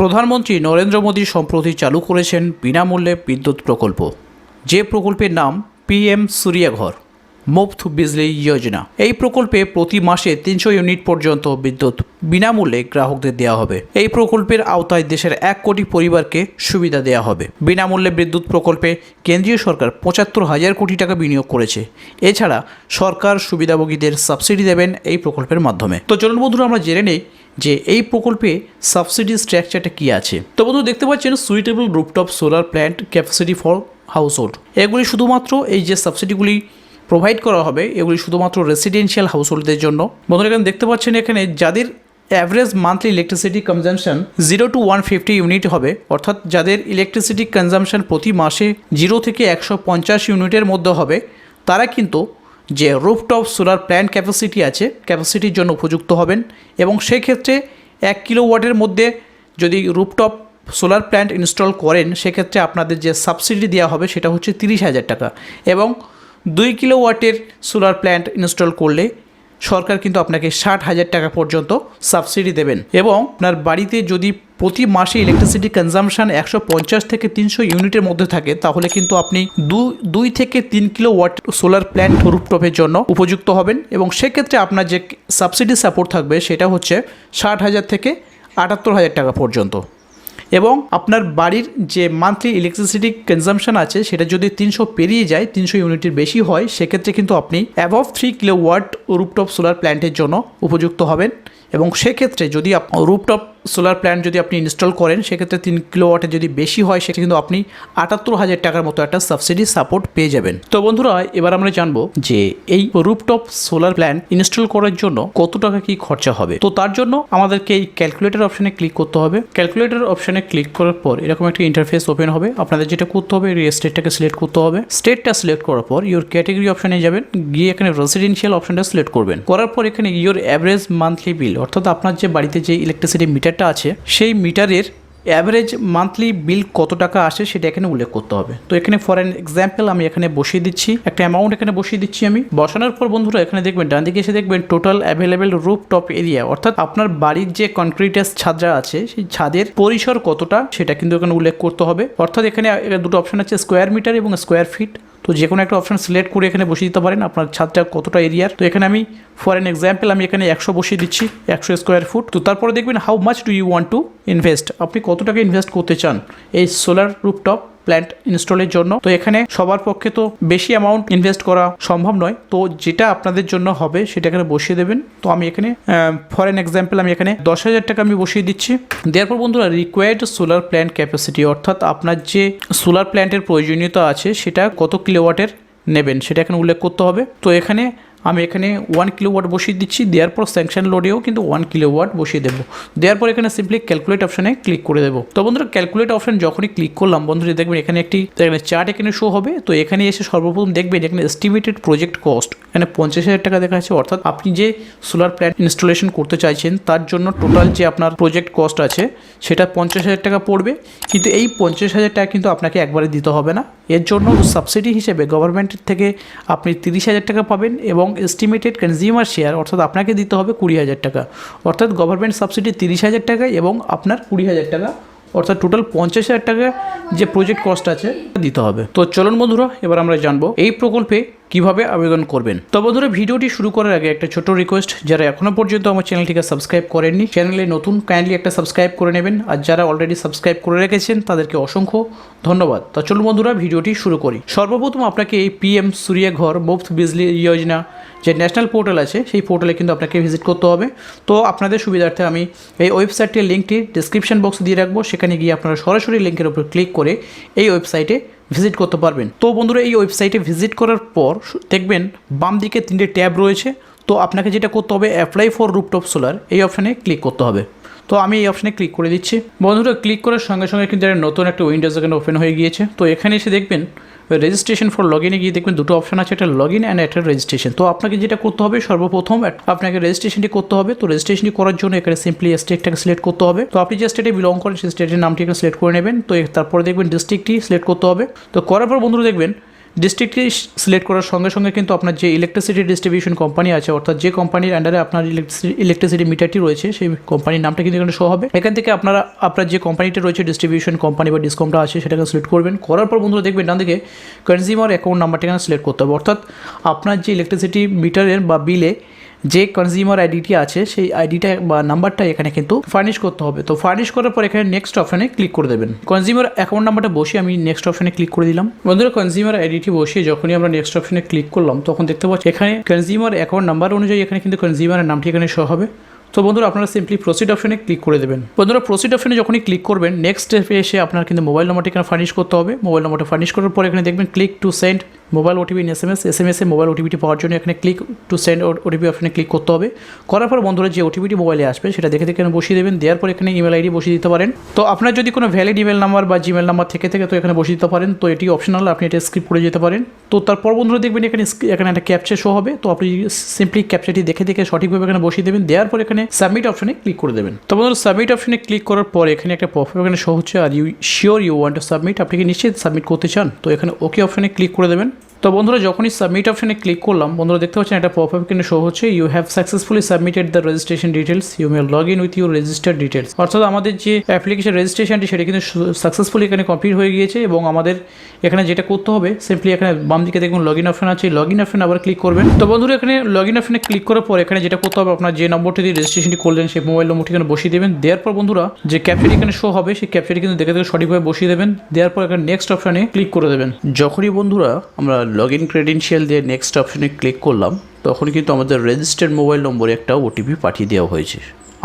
প্রধানমন্ত্রী নরেন্দ্র মোদী সম্প্রতি চালু করেছেন বিনামূল্যে বিদ্যুৎ প্রকল্প, যে প্রকল্পের নাম পিএম সূর্যঘর মুফত বিজলি যোজনা। এই প্রকল্পে প্রতি মাসে 300 ইউনিট পর্যন্ত বিদ্যুৎ বিনামূল্যে গ্রাহকদের দেওয়া হবে। এই প্রকল্পের আওতায় দেশের 1 কোটি পরিবারকে সুবিধা দেওয়া হবে। বিনামূল্যে বিদ্যুৎ প্রকল্পে কেন্দ্রীয় সরকার 75,000 কোটি টাকা বিনিয়োগ করেছে। এছাড়া সরকার সুবিধাভোগীদের সাবসিডি দেবেন এই প্রকল্পের মাধ্যমে। তো চলুন বন্ধুরা, আমরা জেনে নেই যে এই প্রকল্পে সাবসিডি স্ট্রাকচারটা কী আছে। তো বন্ধু দেখতে পাচ্ছেন suitable rooftop solar plant capacity for house hold. এগুলি শুধুমাত্র এই যে সাবসিডিগুলি প্রোভাইড করা হবে এগুলি শুধুমাত্র রেসিডেন্সিয়াল হাউস হোল্ডদের জন্য। বন্ধুরা এখানে দেখতে পাচ্ছেন এখানে যাদের average monthly electricity consumption 0 to 150 unit হবে, অর্থাৎ যাদের ইলেকট্রিসিটি কনজামশন প্রতি মাসে 0 থেকে 150 ইউনিটের মধ্যে হবে, তারা কিন্তু যে রুফটপ সোলার প্ল্যান্ট ক্যাপাসিটি আছে ক্যাপাসিটির জন্য উপযুক্ত হবেন। এবং সেক্ষেত্রে 1 কিলোওয়াটের মধ্যে যদি রুফটপ সোলার প্ল্যান্ট ইনস্টল করেন সেক্ষেত্রে আপনাদের যে সাবসিডি দেওয়া হবে সেটা হচ্ছে 30,000 টাকা। এবং 2 কিলোওয়াটের সোলার প্ল্যান্ট ইনস্টল করলে সরকার কিন্তু আপনাকে 60,000 টাকা পর্যন্ত সাবসিডি দেবেন। এবং আপনার বাড়িতে যদি প্রতি মাসে ইলেকট্রিসিটি কনজামশন 150 থেকে 300 ইউনিটের মধ্যে থাকে তাহলে কিন্তু আপনি 2 থেকে 3 কিলোওয়াট সোলার প্ল্যান্ট রুফটপের জন্য উপযুক্ত হবেন। এবং সেক্ষেত্রে আপনার যে সাবসিডি সাপোর্ট থাকবে সেটা হচ্ছে 60,000 থেকে 78,000 টাকা পর্যন্ত। এবং আপনার বাড়ির যে মান্থলি ইলেকট্রিসিটি কনজামশন আছে সেটা যদি 300 পেরিয়ে যায়, 300 ইউনিটের বেশি হয়, সেক্ষেত্রে কিন্তু আপনি অ্যাবভ 3 কিলোওয়াট রুফটপ সোলার প্ল্যান্টের জন্য উপযুক্ত হবেন। এবং সেক্ষেত্রে যদি রুফটপ সোলার প্ল্যান্ট যদি আপনি ইনস্টল করেন সেক্ষেত্রে 3 কিলোওয়াটের যদি বেশি হয় সেটা কিন্তু আপনি 78,000 টাকার মতো একটা সাবসিডি সাপোর্ট পেয়ে যাবেন। তো বন্ধুরা এবার আমরা জানবো যে এই রুফটপ সোলার প্ল্যান্ট ইনস্টল করার জন্য কত টাকা কি খরচা হবে। তো তার জন্য আমাদেরকে এই ক্যালকুলেটর অপশানে ক্লিক করতে হবে। ক্যালকুলেটর অপশানে ক্লিক করার পর এরকম একটা ইন্টারফেস ওপেন হবে। আপনাদের যেটা করতে হবে স্টেটটাকে সিলেক্ট করতে হবে। স্টেটটা সিলেক্ট করার পর ইওর ক্যাটেগরি অপশানে যাবেন, গিয়ে এখানে রেসিডেন্সিয়াল অপশানটা সিলেক্ট করবেন। করার পর এখানে ইওর অ্যাভারেজ মান্থলি বিল, অর্থাৎ আপনার যে বাড়িতে যে ইলেকট্রিসিটি মিটারটা আছে সেই মিটারের অ্যাভারেজ মান্থলি বিল কত টাকা আসে সেটা এখানে উল্লেখ করতে হবে। তো এখানে ফর অ্যান এক্সাম্পল আমি এখানে বসিয়ে দিচ্ছি, একটা অ্যামাউন্ট এখানে বসিয়ে দিচ্ছি আমি। বসানোর পর বন্ধুরা এখানে দেখবেন ডান দিকে এসে দেখবেন টোটাল অ্যাভেলেবেল রুফটপ এরিয়া, অর্থাৎ আপনার বাড়ির যে কনক্রিটাস ছাদরা আছে সেই ছাদের পরিসর কতটা সেটা কিন্তু এখানে উল্লেখ করতে হবে। অর্থাৎ এখানে দুটো অপশন আছে, স্কোয়ার মিটার এবং স্কোয়ার ফিট। তো যে কোনো একটা অপশন সিলেক্ট করে এখানে বসিয়ে দিতে পারেন আপনার ছাদটা কতটা এরিয়ার। তো এখানে আমি ফর অ্যান এক্সাম্পল আমি এখানে 100 বসিয়ে দিচ্ছি, 100 স্কোয়ার ফুট। তো তারপরে দেখবেন how much do you want to invest, আপনি কত টাকা ইনভেস্ট করতে চান এই সোলার রুফটপ প্ল্যান্ট ইনস্টলের জন্য। তো এখানে সবার পক্ষে তো বেশি অ্যামাউন্ট ইনভেস্ট করা সম্ভব নয়, তো যেটা আপনাদের জন্য হবে সেটা এখানে বসিয়ে দেবেন। তো আমি এখানে ফর অ্যান এক্সাম্পল আমি এখানে 10,000 টাকা আমি বসিয়ে দিচ্ছি। দেওয়ার পর বন্ধুরা রিকোয়ার্ড সোলার প্ল্যান্ট ক্যাপাসিটি, অর্থাৎ আপনার যে সোলার প্ল্যান্টের প্রয়োজনীয়তা আছে সেটা কত কিলোওয়াটের নেবেন সেটা এখানে উল্লেখ করতে হবে। তো এখানে আমি এখানে 1 কিলোওয়াট বসিয়ে দিচ্ছি। দেওয়ার পর স্যাংশন লোডেও কিন্তু 1 কিলোওয়াট বসিয়ে দেবো। দেওয়ার পর এখানে সিম্পলি ক্যালকুলেট অপশানে ক্লিক করে দেবো। তো বন্ধুরা ক্যালকুলেট অপশান যখনই ক্লিক করলাম বন্ধুরা দেখবেন এখানে একটি চার্ট এখানে শো হবে। তো এখানে এসে সর্বপ্রথম দেখবেন এখানে এস্টিমেটেড প্রজেক্ট কস্ট এখানে 50,000 টাকা দেখা যাচ্ছে, অর্থাৎ আপনি যে সোলার প্ল্যান্ট ইনস্টলেশন করতে চাইছেন তার জন্য টোটাল যে আপনার প্রজেক্ট কস্ট আছে সেটা 50,000 টাকা পড়বে। কিন্তু এই 50,000 টাকা কিন্তু আপনাকে একবারে দিতে হবে না, এর জন্য সাবসিডি হিসেবে গভর্নমেন্টের থেকে আপনি 30,000 টাকা পাবেন। এবং এস্টিমেটেড কনজিউমার শেয়ার অর্থাৎ আপনাকে দিতে হবে 20,000 টাকা, অর্থাৎ গভর্নমেন্ট সাবসিডি 30,000 টাকা এবং আপনার 20,000 টাকা, অর্থাৎ টোটাল 50,000 টাকা যে প্রজেক্ট কস্ট আছে দিতে হবে। তো চলুন বন্ধুরা এবার আমরা জানবো এই প্রকল্পে কিভাবে আবেদন করবেন। তো বন্ধুরা ভিডিওটি শুরু করার আগে একটা ছোট রিকোয়েস্ট, যারা এখনো পর্যন্ত আমার চ্যানেলটিকে সাবস্ক্রাইব করেননি চ্যানেলে নতুন কাইন্ডলি একটা সাবস্ক্রাইব করে নেবেন, আর যারা অলরেডি সাবস্ক্রাইব করে রেখেছেন তাদেরকে অসংখ্য ধন্যবাদ। তো চলুন বন্ধুরা ভিডিওটি শুরু করি। সর্বপ্রথম আপনাকে এই পিএম সূর্যঘর মুফত বিজলি যোজনা যে ন্যাশনাল পোর্টাল আছে সেই পোর্টালে কিন্তু আপনাকে ভিজিট করতে হবে। তো আপনাদের সুবিধার্থে আমি এই ওয়েবসাইটের লিঙ্কটি ডিসক্রিপশন বক্সে দিয়ে রাখবো, সেখানে গিয়ে আপনারা সরাসরি লিঙ্কের উপর ক্লিক করে এই ওয়েবসাইটে ভিজিট করতে পারবেন। তো বন্ধুরা এই ওয়েবসাইটে ভিজিট করার পর দেখবেন বাম দিকে 3টে ট্যাব রয়েছে। তো আপনাকে যেটা করতে হবে অ্যাপ্লাই ফর রুফটপ সোলার এই অপশানে ক্লিক করতে হবে। তো আমি এই অপশানে ক্লিক করে দিচ্ছি। বন্ধুরা ক্লিক করার সঙ্গে সঙ্গে কিন্তু নতুন একটা উইন্ডোজ এখানে ওপেন হয়ে গিয়েছে। তো এখানে এসে দেখবেন রেজিস্ট্রেশন ফর লগ ইনে গিয়ে দেখবেন দুটো অপশন আছে, একটা লগ ইন অ্যান্ড একটা রেজিস্ট্রেশন। তো আপনাকে যেটা করতে হবে সর্বপ্রথম আপনাকে রেজিস্ট্রেশনটি করতে হবে। তো রেজিস্ট্রেশনটি করার জন্য এখানে সিম্পলি স্টেটটাকে সিলেক্ট করতে হবে। তো আপনি যে স্টেটে বিলং করেন সেই স্টেটের নামটি এখানে সিলেক্ট করে নেবেন। তো তারপরে দেখবেন ডিস্ট্রিক্টটি সিলেক্ট করতে হবে। তো করার পর বন্ধুরা দেখবেন ডিস্ট্রিক্টটি সিলেক্ট করার সঙ্গে সঙ্গে কিন্তু আপনার যে ইলেকট্রিসিটি ডিস্ট্রিবিউশন কোম্পানি আছে, অর্থাৎ যে কোম্পানির আন্ডারে আপনার ইলেকট্রিসিটি মিটারটি রয়েছে সেই কোম্পানির নামটা কিন্তু এখানে শো হবে। এখান থেকে আপনার যে কোম্পানিটা রয়েছে ডিস্ট্রিবিউশন কোম্পানি বা ডিসকমটা আছে সেটাকে সিলেক্ট করবেন। করার পর বন্ধুরা দেখবেন ডান দিকে কনজিউমার অ্যাকাউন্ট নাম্বারটা এখানে সিলেক্ট করতে হবে, অর্থাৎ আপনার যে ইলেকট্রিসিটি মিটারের বা বিলে যে কনজিউমার আইডিটি আছে সেই আইডিটা বা নাম্বারটা এখানে কিন্তু ফার্নিশ করতে হবে। তো ফার্নিশ করার পর এখানে নেক্সট অপশানে ক্লিক করে দেবেন। কনজিউমার অ্যাকাউন্ট নাম্বারটা বসিয়ে আমি নেক্সট অপশানে ক্লিক করে দিলাম। বন্ধুরা কনজিউমার আইডিটি বসিয়ে যখনই আমরা নেক্সট অপশানে ক্লিক করলাম তখন দেখতে পাচ্ছি এখানে কনজিউমার অ্যাকাউন্ট নাম্বার অনুযায়ী এখানে কিন্তু কনজিউমারের নামটি এখানে শো হবে। তো বন্ধুরা আপনারা সিম্পলি প্রসিড অপশনে ক্লিক করে দেবেন। বন্ধুরা প্রসিড অপশনে যখনই ক্লিক করবেন নেক্সট স্টেপে এসে আপনার কিন্তু মোবাইল নম্বরটি এখানে ফার্নিশ করতে হবে। মোবাইল নম্বরটা ফার্নিশ করার পর এখানে দেখবেন click to send mobile OTP in এসএমএসে মোবাইল ওটিপিটি পাওয়ার জন্য এখানে ক্লিক টু সেন্ড ওটিপি অপশনে ক্লিক করতে হবে। করার পর বন্ধুরা যে ওটিপিটি মোবাইলে আসবে সেটা দেখে এখানে বসিয়ে দেবেন। দেওয়ার পর এখানে ইমেল আইডি বসিয়ে দিতে পারেন। তো আপনার যদি কোনো ভ্যালিড ইমেল নাম্বার বা জিমেল নাম্বার থেকে তো এখানে বসিয়ে দিতে পারেন। তো এটি অপশনাল, আপনি এটা স্কিপ করে যেতে পারেন। তো তারপর বন্ধুরা দেখবেন এখানে একটা ক্যাপচা শো হবে। তো আপনি সিম্পলি ক্যাপচাটি দেখে সঠিকভাবে এখানে বসিয়ে দেবেন। দেওয়ার পর এখানে সাবমিট অপশনে ক্লিক করে দেবেন। তো বন্ধুরা সাবমিট অপশনে ক্লিক করার পর এখানে একটা পপআপ এখানে শো হচ্ছে, are you sure you want to submit, আপনি কি নিশ্চিত সাবমিট করতে চান? তো এখানে ওকে অপশনে ক্লিক করে দেবেন। তো বন্ধুরা যখনই সাবমিট অপশনে ক্লিক করলাম বন্ধুরা দেখতে পাচ্ছেন একটা পপআপ কিন্তু শো হচ্ছে, you have successfully submitted the registration details, you may log in with your registered details. অর্থাৎ আমাদের যে অ্যাপ্লিকেশন রেজিস্ট্রেশনটি সেটা কিন্তু সাকসেসফুলি এখানে কমপ্লিট হয়ে গিয়েছে এবং আমাদের এখানে যেটা করতে হবে সিম্পলি এখানে বাম দিকে দেখুন লগ ইন অপশন আছে, লগ ইন অপশনে আবার ক্লিক করবেন। তো বন্ধুরা এখানে লগ ইন অপশনে ক্লিক করার পর এখানে যেটা করতে হবে আপনার যে নম্বরটি দিয়ে রেজিস্ট্রেশনটি করলেন সেই মোবাইল নম্বরটি এখানে বসিয়ে দেবেন। দেওয়ার পর বন্ধুরা যে ক্যাপচারটি এখানে শো হবে সেই ক্যাপচারটি কিন্তু দেখে সঠিকভাবে বসিয়ে দেবেন। দেওয়ার পর এখানে নেক্সট অপশনে ক্লিক করে দেবেন। যখনই বন্ধুরা আমরা লগ ইন ক্রেডেনশিয়াল দিয়ে নেক্সট অপশনে ক্লিক করলাম তখন কিন্তু আমাদের রেজিস্টার্ড মোবাইল নম্বরে একটা ওটিপি পাঠিয়ে দেওয়া হয়েছে।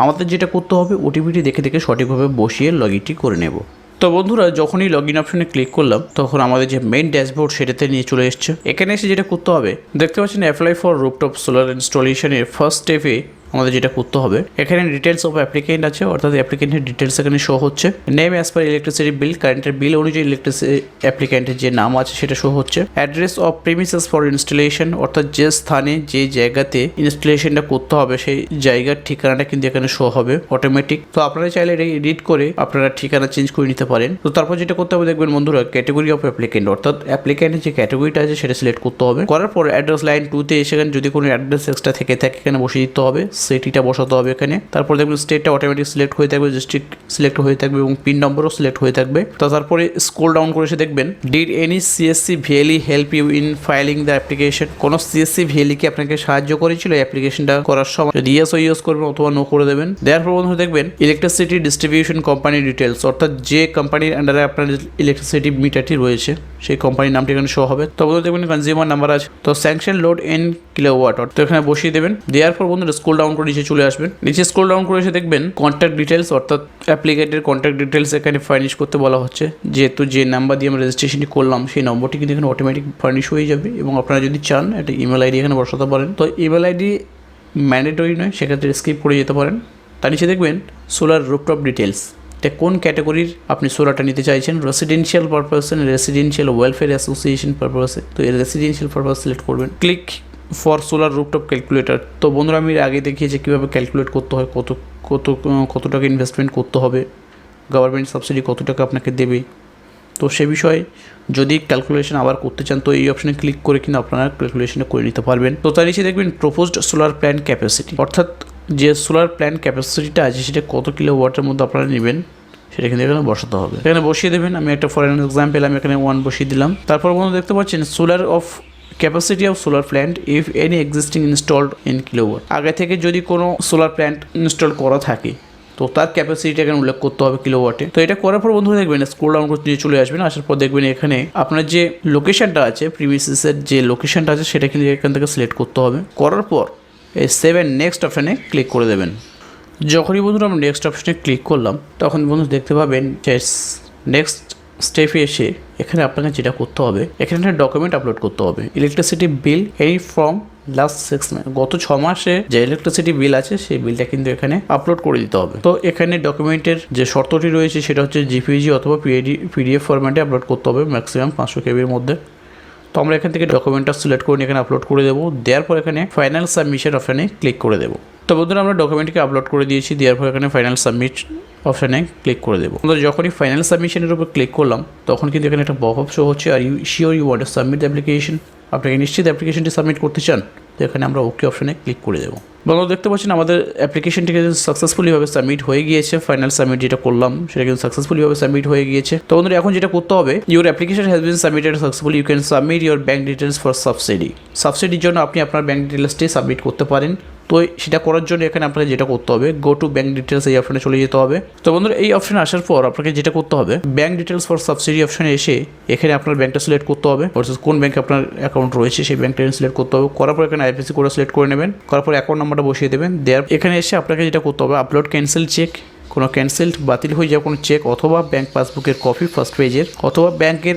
আমাদের যেটা করতে হবে ওটিপিটি দেখে সঠিকভাবে বসিয়ে লগ ইনটি করে নেব। তো বন্ধুরা যখনই লগ ইন অপশনে ক্লিক করলাম তখন আমাদের যে মেইন ড্যাশবোর্ড সেটাতে নিয়ে চলে এসছে। এখানে এসে যেটা করতে হবে দেখতে পাচ্ছেন অ্যাপ্লাই ফর রুফটপ সোলার ইনস্টলেশনের ফার্স্ট স্টেপে আমাদের যেটা করতে হবে এখানে ডিটেলস অফ অ্যাপ্লিকেন্ট আছে, অর্থাৎ অ্যাপ্লিকেন্টের ডিটেলস এখানে শো হচ্ছে। Name as per electricity bill, কারেন্টের বিল অনুযায়ী ইলেকট্রিসিটি অ্যাপ্লিকেন্টের যে নাম আছে সেটা শো হচ্ছে। Address of premises for installation, অর্থাৎ যে স্থানে যে জায়গাতে ইনস্টলেশনটা করতে হবে সেই জায়গার ঠিকানাটা কিন্তু এখানে শো হবে অটোমেটিক। তো আপনারা চাইলে এটা এডিট করে আপনারা ঠিকানা চেঞ্জ করে নিতে পারেন। তো তারপর যেটা করতে হবে দেখবেন বন্ধুরা ক্যাটাগরি অফ অ্যাপ্লিকেন্ট, অর্থাৎ অ্যাপ্লিকেন্টের যে ক্যাটাগরিটা আছে সেটা সিলেক্ট করতে হবে। করার পর অ্যাড্রেস লাইন 2তে সেখানে যদি কোনো অ্যাড্রেস এক্সট্রা থেকে থাকে এখানে বসিয়ে দিতে হবে, সিটিটা বসাতে হবে এখানে। তারপর দেখবেন স্টেটটা অটোমেটিক সিলেক্ট হয়ে থাকবে, ডিস্ট্রিক্ট সিলেক্ট হয়ে থাকবে এবং পিন নম্বরও সিলেক্ট হয়ে থাকবে। তো তারপরে স্ক্রল ডাউন করে এসে দেখবেন did any CSC VLE help you in filing the application, কোনো সিএসসি ভিএলই কি আপনাকে সাহায্য করেছিল অ্যাপ্লিকেশনটা করার সময়? যদি ইয়েস করবেন অথবা নো করে দেবেন। দেওয়ার পর বন্ধু দেখবেন ইলেকট্রিসিটি ডিস্ট্রিবিউশন কোম্পানি ডিটেলস, অর্থাৎ যে কোম্পানির আন্ডারে আপনার ইলেকট্রিসিটি মিটারটি রয়েছে সেই কোম্পানির নামটি এখানে শো হবে। তো বন্ধু দেখবেন কনজিউমার নাম্বার আছে, তো স্যাংশন লোড ইন কিলোওয়াট, তো এখানে বসিয়ে দেবেন। দেওয়ার পর বন্ধু স্ক্রল ডাউন করে নিচে চলে আসবেন। নিচে স্ক্রল ডাউন করে এসে দেখবেন কন্ট্যাক্ট ডিটেলস, অর্থাৎ অ্যাপ্লিকেন্টের কন্ট্যাক্ট ডিটেলস এখানে ফার্নিশ করতে বলা হচ্ছে। যেহেতু যে নাম্বার দিয়ে আমরা রেজিস্ট্রেশনটি করলাম সেই নম্বরটি কিন্তু এখানে অটোমেটিক ফার্নিশ হয়ে যাবে এবং আপনারা যদি চান একটা ইমেল আইডি এখানে বসাতে পারেন। তো ইমেল আইডি ম্যান্ডেটরি নয়, সেক্ষেত্রে স্কিপ করে যেতে পারেন। তার নিচে দেখবেন সোলার রুফটপ ডিটেলস, এটা কোন ক্যাটাগরির আপনি সোলারটা নিতে চাইছেন, রেসিডেন্সিয়াল পারপাসে, রেসিডেন্সিয়াল ওয়েলফেয়ার অ্যাসোসিয়েশন পারপাসে। তো এই রেসিডেন্সিয়াল পারপাস সিলেক্ট করবেন। Click for solar rooftop calculator, তো বন্ধুরা আমি আগে দেখিয়েছি কীভাবে ক্যালকুলেট করতে হয়, কত টাকা ইনভেস্টমেন্ট করতে হবে, গভর্নমেন্ট সাবসিডি কত টাকা আপনাকে দেবে। তো সে বিষয়ে যদি ক্যালকুলেশন আবার করতে চান তো এই অপশানে ক্লিক করে কিন্তু আপনারা ক্যালকুলেশনটা করে নিতে পারবেন। তো তার নিচে দেখবেন প্রপোজড সোলার প্ল্যান্ট ক্যাপাসিটি, অর্থাৎ যে সোলার প্ল্যান্ট ক্যাপাসিটিটা আছে সেটা কত কিলোওয়াটের মধ্যে আপনারা নেবেন সেটা কিন্তু এখানে বসাতে হবে। এখানে বসিয়ে দেবেন। আমি একটা ফর এক্সাম্পল আমি এখানে 1 বসিয়ে দিলাম। তারপর বন্ধু দেখতে পাচ্ছেন solar of capacity of solar plant if any existing installed in kilowatt, আগে থেকে যদি কোনো সোলার প্ল্যান্ট ইনস্টল করা থাকে তো তার ক্যাপাসিটিটা এখানে উল্লেখ করতে হবে কিলোওয়াটে। তো এটা করার পর বন্ধুরা দেখবেন স্ক্রল ডাউন করতে নিয়ে চলে আসবেন। আসার পর দেখবেন এখানে আপনার যে লোকেশনটা আছে প্রিমিসেসের যে লোকেশনটা আছে সেটা কিন্তু এখান থেকে সিলেক্ট করতে হবে। করার পর এই সেভ এন্ড নেক্সট অপশানে ক্লিক করে দেবেন। যখনই বন্ধুরা আমরা নেক্সট অপশানে ক্লিক করলাম তখন বন্ধু দেখতে পাবেন যে নেক্সট স্টেপে এসে এখানে আপনাকে যেটা করতে হবে এখানে একটা ডকুমেন্ট আপলোড করতে হবে। Electricity bill any from last 6 month, গত 6 মাসে যে ইলেকট্রিসিটি বিল আছে সেই বিলটা কিন্তু এখানে আপলোড করে দিতে হবে। তো এখানে ডকুমেন্টের যে শর্তটি রয়েছে সেটা হচ্ছে জিপিজি অথবা পিডিএফ ফরম্যাটে আপলোড করতে হবে ম্যাক্সিমাম 500 কেবির মধ্যে। তো আমরা এখান থেকে ডকুমেন্টটা সিলেক্ট করে এখানে আপলোড করে দেবো। দেওয়ার পর এখানে ফাইনাল সাবমিশন অপশানে ক্লিক করে দেবো। তো বন্ধুরা আমরা ডকুমেন্টকে আপলোড করে দিয়েছি। দেওয়ার পর এখানে ফাইনাল সাবমিট অপশানে ক্লিক করে দেবো। আমরা যখনই ফাইনাল সাবমিশনের উপর ক্লিক করলাম তখন কিন্তু এখানে একটা পপআপ শো হচ্ছে, are you sure you want to submit the application. আপনাকে নিশ্চিত অ্যাপ্লিকেশনটি সাবমিট করতে চান, তো এখানে আমরা ওকে অপশানে ক্লিক করে দেবো। বন্ধুরা দেখতে পাচ্ছেন আমাদের অ্যাপ্লিকেশনটিকে সাকসেসফুলিভাবে সাবমিট হয়ে গিয়েছে। ফাইনাল সাবমিট যেটা করলাম সেটা কিন্তু সাকসেসফুলিভাবে সাবমিট হয়ে গিয়েছে। তো বন্ধুরা এখন যেটা করতে হবে, your application has been submitted successfully, you can submit your bank details for subsidy. সাবসিডির জন্য আপনি আপনার ব্যাঙ্ক ডিটেলসটি সাবমিট করতে পারেন। তো সেটা করার জন্য এখানে আপনাকে যেটা করতে হবে, গো টু ব্যাঙ্ক ডিটেলস এই অপশানে চলে যেতে হবে। তো বন্ধুরা এই অপশানে আসার পর আপনাকে যেটা করতে হবে, ব্যাঙ্ক ডিটেলস ফর সাবসিডি অপশানে এসে এখানে আপনার ব্যাঙ্কটা সিলেক্ট করতে হবে, অর্থাৎ কোন ব্যাঙ্কে আপনার অ্যাকাউন্ট রয়েছে সেই ব্যাঙ্কটা সিলেক্ট করতে হবে। করার পর এখানে আইএফএসসি কোড সিলেক্ট করে নেবেন, করার পর অ্যাকাউন্ট নাম্বারটা বসিয়ে দেবেন। দেওয়ার এখানে এসে আপনাকে যেটা করতে হবে, আপলোড ক্যান্সেল চেক, কোনো ক্যান্সেলড বাতিল হয়ে যাওয়া কোনো চেক অথবা ব্যাঙ্ক পাসবুকের কপি ফার্স্ট পেজের, অথবা ব্যাঙ্কের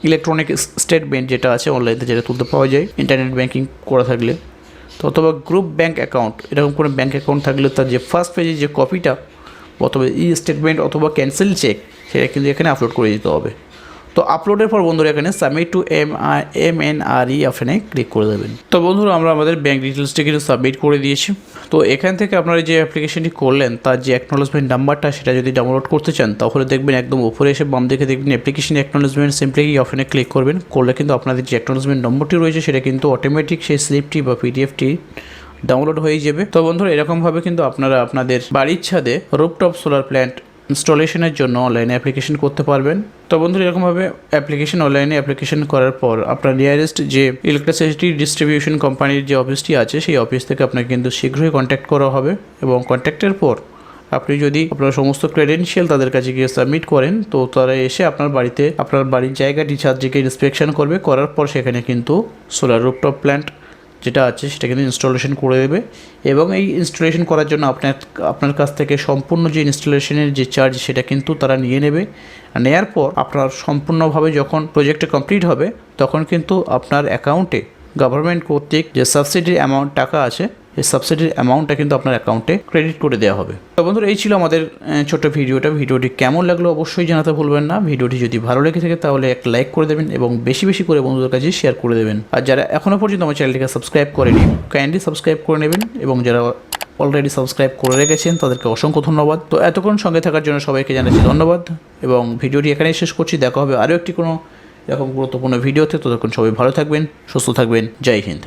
ইলেকট্রনিক স্টেটমেন্ট যেটা আছে অনলাইনে যেটা তুলতে পাওয়া যায় ইন্টারনেট ব্যাঙ্কিং করা থাকলে, তো অথবা গ্রুপ ব্যাঙ্ক অ্যাকাউন্ট এরকম কোনো ব্যাঙ্ক অ্যাকাউন্ট থাকলে তার যে ফার্স্ট পেজে যে কপিটা অথবা ই স্টেটমেন্ট অথবা ক্যান্সেল চেক সেটা কিন্তু এখানে আপলোড করে দিতে হবে। তো আপলোডের পর বন্ধুরা এখানে সাবমিট টু MNRE অপশানে ক্লিক করে দেবেন। তো বন্ধুরা আমরা আমাদের ব্যাঙ্ক ডিটেলসটি কিন্তু সাবমিট করে দিয়েছি। তো এখান থেকে আপনারা যে অ্যাপ্লিকেশনটি করলেন তার যে অ্যাকনোলেজমেন্ট নাম্বারটা সেটা যদি ডাউনলোড করতে চান তাহলে দেখবেন একদম উপরে এসে বাম দিকে দেখবেন অ্যাপ্লিকেশন অ্যাকনোলেজমেন্ট, সিম্পলি এই অপশানে ক্লিক করবেন। করলে কিন্তু আপনাদের যে অ্যাকনোলেজমেন্ট নম্বরটি রয়েছে সেটা কিন্তু অটোমেটিক সেই স্লিপটি বা পিডিএফটি ডাউনলোড হয়ে যাবে। তো বন্ধুরা এরকমভাবে কিন্তু আপনারা আপনাদের বাড়ির ছাদে রুফটপ সোলার প্ল্যান্ট ইনস্টলেশনের জন্য অনলাইনে অ্যাপ্লিকেশন করতে পারবেন। তো বন্ধুরা এরকমভাবে অনলাইনে অ্যাপ্লিকেশন করার পর আপনার নিয়ারেস্ট যে ইলেকট্রিসিটি ডিস্ট্রিবিউশন কোম্পানির যে অফিসটি আছে সেই অফিস থেকে আপনাকে কিন্তু শীঘ্রই কন্ট্যাক্ট করা হবে, এবং কন্ট্যাক্টের পর আপনি যদি আপনার সমস্ত ক্রেডেনশিয়াল তাদের কাছে গিয়ে সাবমিট করেন তো তারা এসে আপনার বাড়িতে আপনার বাড়ির জায়গাটি ছাদটিকে ইন্সপেকশন করবে, করার পর সেখানে কিন্তু সোলার রুফটপ প্ল্যান্ট যেটা আছে সেটা কিন্তু ইনস্টলেশন করে দেবে। এবং এই ইনস্টলেশন করার জন্য আপনার কাছ থেকে সম্পূর্ণ যে ইনস্টলেশনের যে চার্জ সেটা কিন্তু তারা নিয়ে নেবে। নেয়ার পর আপনার সম্পূর্ণভাবে যখন প্রজেক্টটা কমপ্লিট হবে তখন কিন্তু আপনার অ্যাকাউন্টে গভর্নমেন্ট কর্তৃক যে সাবসিডির অ্যামাউন্ট টাকা আছে এই সাবসিডির অ্যামাউন্টটা কিন্তু আপনার অ্যাকাউন্টে ক্রেডিট করে দেওয়া হবে। তো বন্ধুরা এই ছিল আমাদের ছোট্ট ভিডিওটি কেমন লাগলো অবশ্যই জানাতে ভুলবেন না। ভিডিওটি যদি ভালো লেগে থাকে তাহলে একটা লাইক করে দেবেন এবং বেশি বেশি করে বন্ধুদের কাছে শেয়ার করে দেবেন। আর যারা এখনও পর্যন্ত আমার চ্যানেলটিকে সাবস্ক্রাইব করেনি কাইন্ডলি সাবস্ক্রাইব করে নেবেন, এবং যারা অলরেডি সাবস্ক্রাইব করে রেখেছেন তাদেরকে অসংখ্য ধন্যবাদ। তো এতক্ষণ সঙ্গে থাকার জন্য সবাইকে জানাচ্ছি ধন্যবাদ, এবং ভিডিওটি এখানেই শেষ করছি। দেখা হবে আরও একটি কোনো এরকম গুরুত্বপূর্ণ ভিডিওতে। ততক্ষণ সবাই ভালো থাকবেন, সুস্থ থাকবেন। জয় হিন্দ।